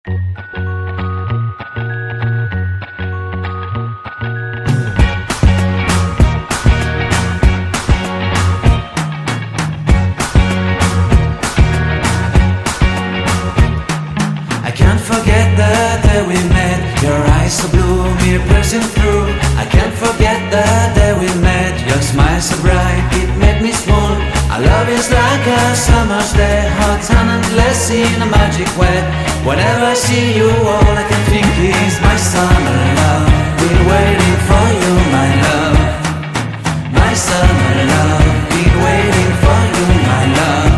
I can't forget the day we met. Your eyes so blue, me piercing through. I can't forget the day we met. Your smile so bright, it made me swoon. Our love is like a summer's day, hot and endless in a magic way. Whenever I see you, all I can think is my summer love. Been waiting for you, my love. My summer love. Been waiting for you, my love.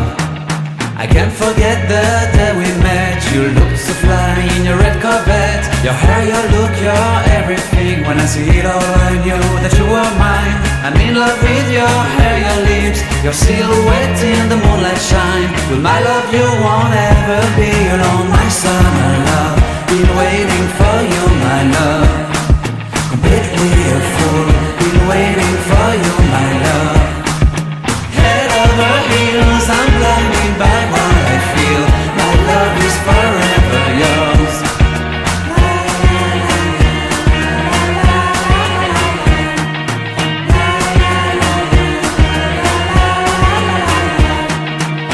I can't forget the day we met. You looked so fly in your red Corvette. Your hair, your look, your everything. When I see it all, I knew that you were mine. I'm in love with your hair, your lips, your silhouette in the moonlight shine. With my love you won't ever be alone. My summer love, been waiting for you, my love. Completely a fool, been waiting for you, my love. Head over heels, I'm blinded by what I feel. My love is forever yours.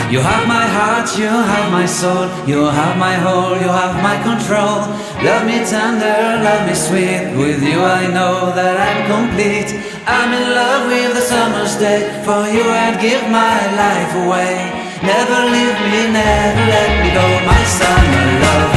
You have my heart, you have my soul. You have my whole, you have my control. Love me tender, love me sweet. With you I know that I'm complete. I'm in love with the summer's day. For you I'd give my life away. Never leave me, never let me go. My summer love.